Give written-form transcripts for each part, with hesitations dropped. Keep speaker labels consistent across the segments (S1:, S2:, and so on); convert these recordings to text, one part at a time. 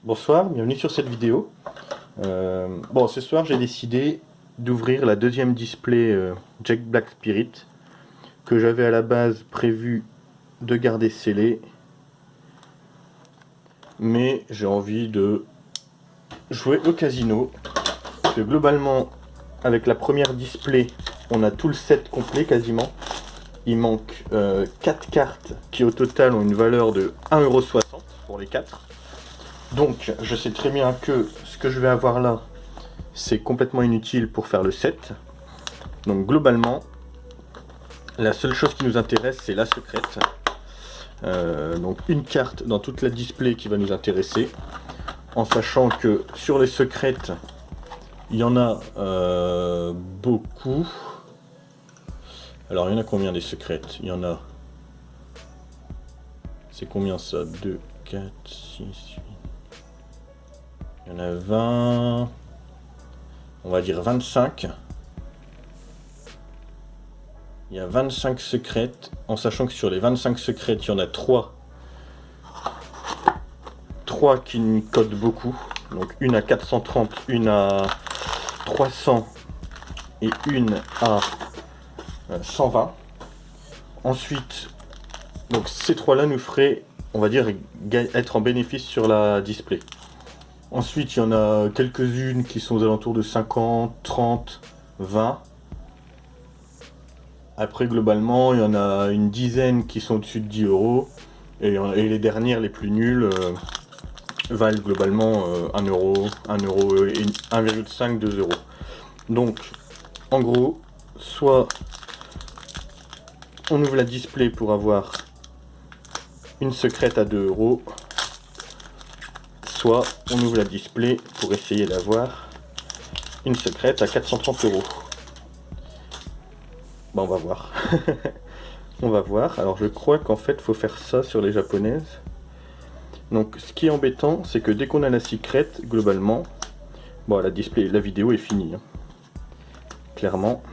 S1: Bonsoir, bienvenue sur cette vidéo. Bon, ce soir j'ai décidé d'ouvrir la deuxième display Jack Black Spirit que j'avais à la base prévu de garder scellée, mais j'ai envie de jouer au casino parce que globalement avec la première display on a tout le set complet quasiment. Il manque 4 cartes qui au total ont une valeur de 1,60€ pour les 4. Donc je sais très bien que ce que je vais avoir là, c'est complètement inutile pour faire le set. Donc globalement, la seule chose qui nous intéresse, c'est la secrète. Donc une carte dans toute la display qui va nous intéresser. En sachant que sur les secrètes, il y en a beaucoup. Alors il y en a combien des secrètes? Il y en a... C'est combien ça? 2, 4, 6, 8... Il y en a 20... On va dire 25. Il y a 25 secrètes, en sachant que sur les 25 secrètes, il y en a 3 qui codent beaucoup. Donc une à 430, une à 300 et une à 120. Ensuite, donc ces 3-là nous feraient, on va dire, être en bénéfice sur la display. Ensuite, il y en a quelques-unes qui sont aux alentours de 50, 30, 20. Après, globalement, il y en a une dizaine qui sont au-dessus de 10€. Et les dernières, les plus nulles, valent globalement 1€, 1€, et 1,5, 2€. Donc, en gros, soit on ouvre la display pour avoir une secrète à 2€, soit on ouvre la display pour essayer d'avoir une secrète à 430€. Bah on va voir. On va voir. Alors je crois qu'en fait il faut faire ça sur les japonaises. Donc ce qui est embêtant, c'est que dès qu'on a la secrète, globalement, bon la vidéo est finie. Hein. Clairement.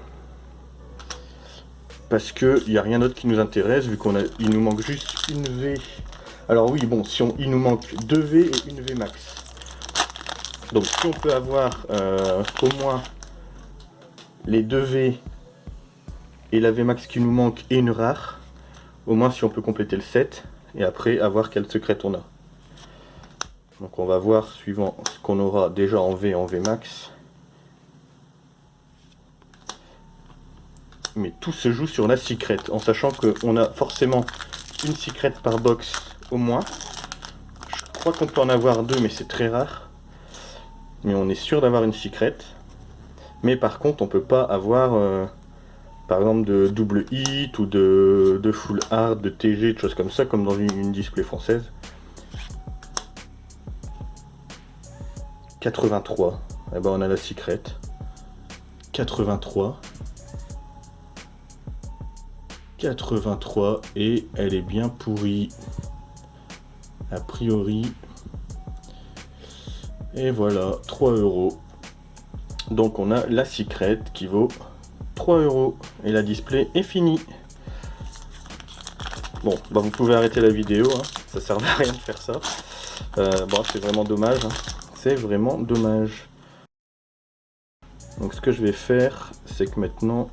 S1: Parce que il n'y a rien d'autre qui nous intéresse, vu il nous manque juste une V. Alors oui, bon, il nous manque 2 V et une V max. Donc si on peut avoir au moins les 2 V et la V max qui nous manque et une rare, au moins si on peut compléter le set, et après avoir quelle secrète on a. Donc on va voir suivant ce qu'on aura déjà en V et en V max. Mais tout se joue sur la secrète, en sachant qu'on a forcément une secrète par box au moins. Je crois qu'on peut en avoir 2, mais c'est très rare. Mais on est sûr d'avoir une secrète. Mais par contre, on peut pas avoir, par exemple, de double hit ou de full hard, de TG, de choses comme ça, comme dans une display française. 83. Et ben on a la secrète. 83. 83 et elle est bien pourrie a priori, et voilà, 3€. Donc on a la secrète qui vaut 3€ et la display est finie. Bon bah vous pouvez arrêter la vidéo, hein. Ça sert à rien de faire ça. Bon c'est vraiment dommage, hein. C'est vraiment dommage. Donc ce que je vais faire, c'est que maintenant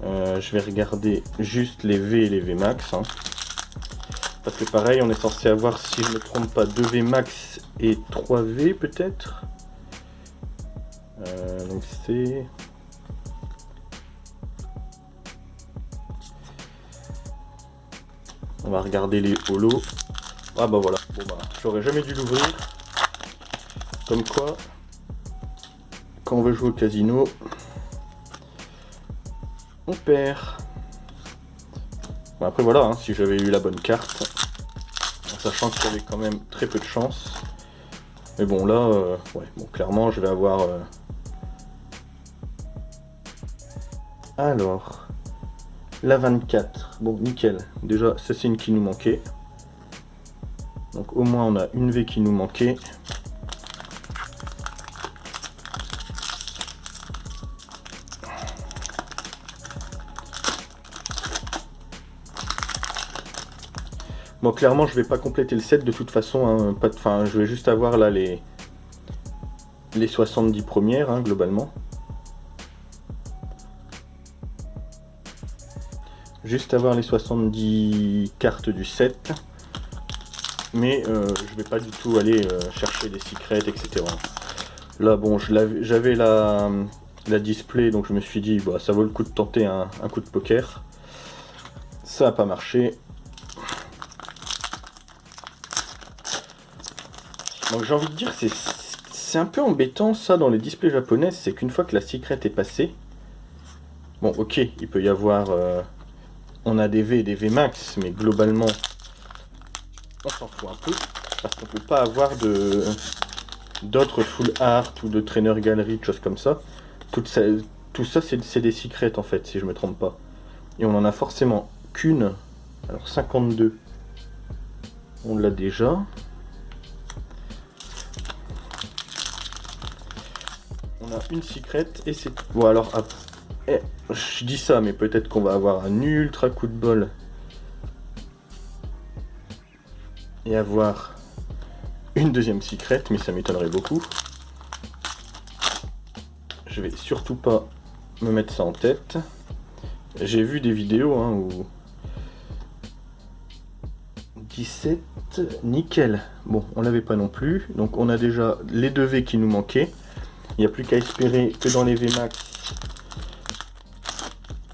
S1: je vais regarder juste les V et les V max, hein. Parce que pareil, on est censé avoir, si je ne me trompe pas, 2 V max et 3 V peut-être. Donc c'est... On va regarder les holos. Ah bah voilà, bon bah, j'aurais jamais dû l'ouvrir. Comme quoi, quand on veut jouer au casino, on perd. Bon, après voilà, hein, si j'avais eu la bonne carte, en sachant qu'il y avait quand même très peu de chance. Mais bon là, ouais, bon clairement je vais avoir... Alors, la 24, bon nickel, déjà ça c'est une qui nous manquait. Donc au moins on a une V qui nous manquait. Bon, clairement, je vais pas compléter le set de toute façon. Hein, enfin, je vais juste avoir là les 70 premières, hein, globalement. Juste avoir les 70 cartes du set. Mais je vais pas du tout aller chercher des secrets, etc. Là, bon, j'avais la display, donc je me suis dit, bah, ça vaut le coup de tenter un coup de poker. Ça n'a pas marché. Donc j'ai envie de dire, c'est un peu embêtant ça dans les displays japonaises, c'est qu'une fois que la secret est passée, bon ok, il peut y avoir, on a des V et des V max, mais globalement, on s'en fout un peu, parce qu'on peut pas avoir d'autres full art ou de trainer gallery, de choses comme ça. Tout ça c'est des secrets en fait, si je me trompe pas. Et on en a forcément qu'une, alors 52, on l'a déjà. On a une secrète et c'est... Bon alors, je dis ça, mais peut-être qu'on va avoir un ultra coup de bol. Et avoir une deuxième secrète, mais ça m'étonnerait beaucoup. Je vais surtout pas me mettre ça en tête. J'ai vu des vidéos hein, où... 17, nickel. Bon, on l'avait pas non plus. Donc on a déjà les 2 V qui nous manquaient. Il n'y a plus qu'à espérer que dans les VMAX,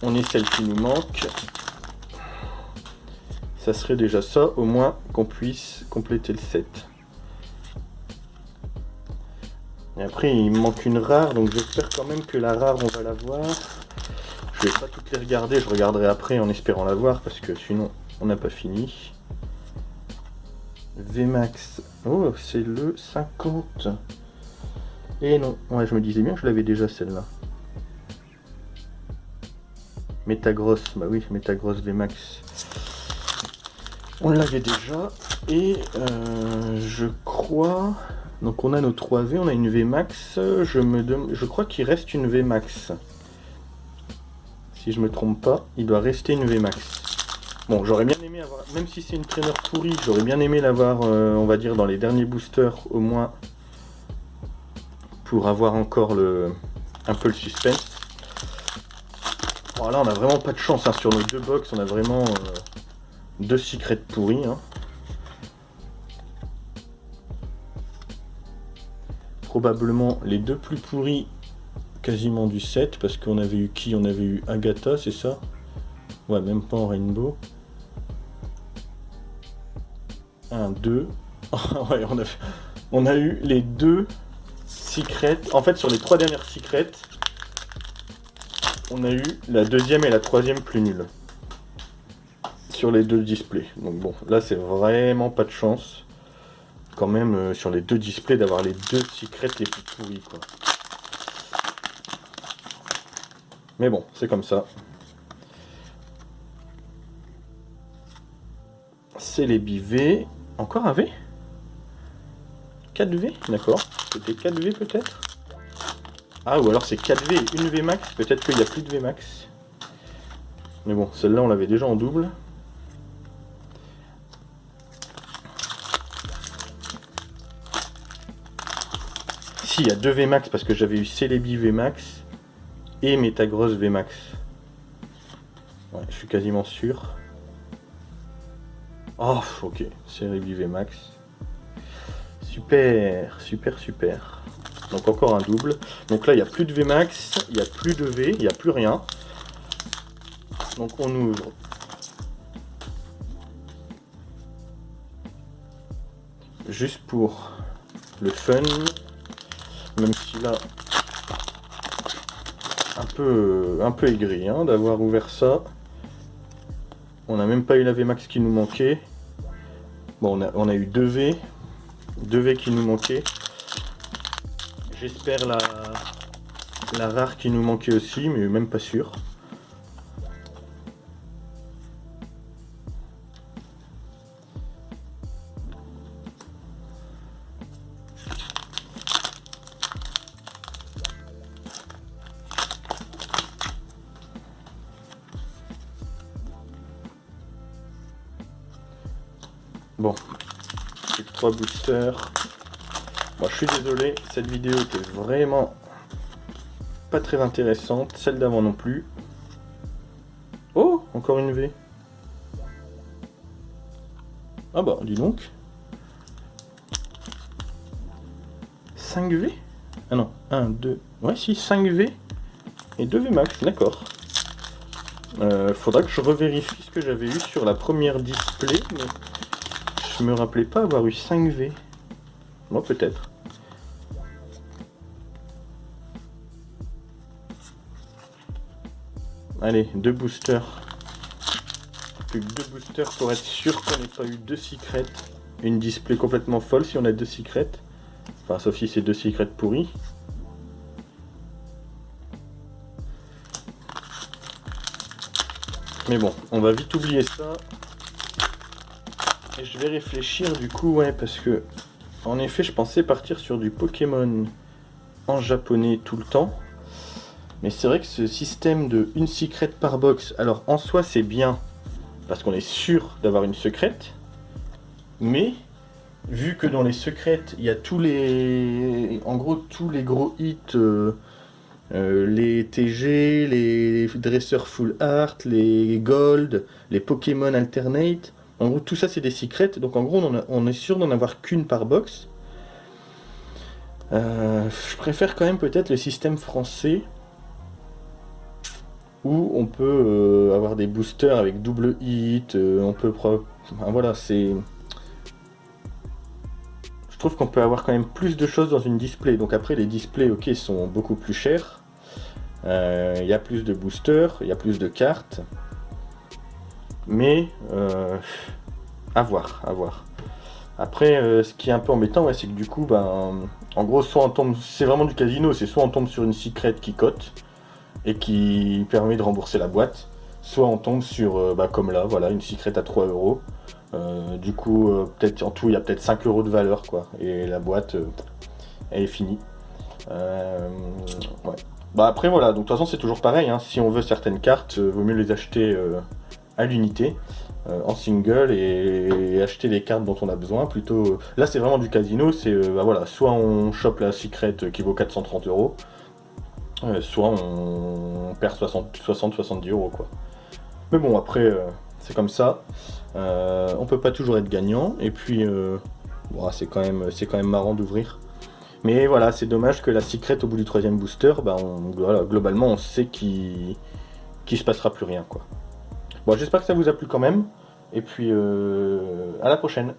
S1: on ait celle qui nous manque. Ça serait déjà ça, au moins qu'on puisse compléter le set. Et après, il me manque une rare, donc j'espère quand même que la rare, on va la voir. Je vais pas toutes les regarder, je regarderai après en espérant la voir, parce que sinon, on n'a pas fini. VMAX, oh, c'est le 50. Et non, ouais, je me disais bien que je l'avais déjà celle-là. Metagross, bah oui, Metagross VMAX. On l'avait déjà. Et je crois... Donc on a nos 3 V, on a une VMAX. Je crois qu'il reste une VMAX. Si je me trompe pas, il doit rester une VMAX. Bon, j'aurais bien aimé avoir... Même si c'est une traîneur pourrie, j'aurais bien aimé l'avoir, on va dire, dans les derniers boosters, au moins... Pour avoir encore un peu le suspense. Bon, là on a vraiment pas de chance hein. Sur nos 2 box, on a vraiment 2 secrets pourris hein. Probablement les 2 plus pourris quasiment du set, parce qu'on avait eu qui? On avait eu Agatha, c'est ça? Ouais, même pas en rainbow. 1, 2. Ouais, on a eu les 2 secrets. En fait, sur les 3 dernières secrets, on a eu la deuxième et la troisième plus nulle. Sur les 2 displays. Donc bon, là c'est vraiment pas de chance. Quand même, sur les 2 displays, d'avoir les 2 secrets les plus pourris, quoi. Mais bon, c'est comme ça. C'est les BV. Encore un V? 4 V? D'accord. C'était 4 V peut-être? Ah, ou alors c'est 4 V et une V max. Peut-être qu'il n'y a plus de V max. Mais bon, celle-là on l'avait déjà en double. Si, il y a 2 V max parce que j'avais eu Celebi V max et Metagross V max. Ouais, je suis quasiment sûr. Oh, ok, Celebi V max. Super, super, super. Donc encore un double. Donc là, il n'y a plus de V max, il n'y a plus de V, il n'y a plus rien. Donc on ouvre. Juste pour le fun. Même si là, un peu aigri hein, d'avoir ouvert ça. On n'a même pas eu la VMAX qui nous manquait. Bon, on a eu 2 V. 2 V qui nous manquaient. J'espère la rare qui nous manquait aussi, mais même pas sûr. Bon, j'ai 3 boosters. Moi je suis désolé, cette vidéo était vraiment pas très intéressante, celle d'avant non plus. Oh, encore une V. Ah bah, dis donc. 5 V? Ah non, 1, 2... Ouais si, 5 V et 2 V max, d'accord. Faudra que je revérifie ce que j'avais eu sur la première display, mais je me rappelais pas avoir eu 5 V. Moi peut-être. Allez, 2 boosters. Plus que 2 boosters pour être sûr qu'on n'ait pas eu 2 secrets. Une display complètement folle si on a 2 secrets. Enfin, sauf si c'est 2 secrets pourris. Mais bon, on va vite oublier ça. Et je vais réfléchir du coup, ouais, parce que en effet, je pensais partir sur du Pokémon en japonais tout le temps. Mais c'est vrai que ce système de une secret par box, alors en soi c'est bien, parce qu'on est sûr d'avoir une secrète. Mais, vu que dans les secrètes, il y a tous les... En gros, tous les gros hits... les TG, les dresseurs full art, les gold, les Pokémon alternate. En gros, tout ça c'est des secrets. Donc en gros, on est sûr d'en avoir qu'une par box. Je préfère quand même peut-être le système français où on peut avoir des boosters avec double hit. On peut... Enfin, voilà, c'est... Je trouve qu'on peut avoir quand même plus de choses dans une display. Donc après, les displays, ok, sont beaucoup plus chers. Il y a plus de boosters, il y a plus de cartes. Mais, à voir, à voir. Après, ce qui est un peu embêtant, ouais, c'est que du coup, ben, en gros, soit on tombe... C'est vraiment du casino, c'est soit on tombe sur une secret qui cote, et qui permet de rembourser la boîte, soit on tombe sur, bah, comme là, voilà, une secret à 3 euros. Du coup, peut-être en tout, il y a peut-être 5 euros de valeur, quoi. Et la boîte, elle est finie. Ouais. Bah après, voilà, donc de toute façon, c'est toujours pareil. Hein. Si on veut certaines cartes, vaut mieux les acheter à l'unité, en single, et acheter les cartes dont on a besoin. Plutôt, là, c'est vraiment du casino. C'est, bah, voilà, soit on chope la secret qui vaut 430 euros, soit on perd 60-70 euros, quoi. Mais bon, après, c'est comme ça. On peut pas toujours être gagnant, et puis bon, c'est quand même marrant d'ouvrir. Mais voilà, c'est dommage que la secret au bout du 3ème booster, bah voilà, globalement on sait qu'il se passera plus rien, quoi. Bon, j'espère que ça vous a plu quand même, et puis à la prochaine.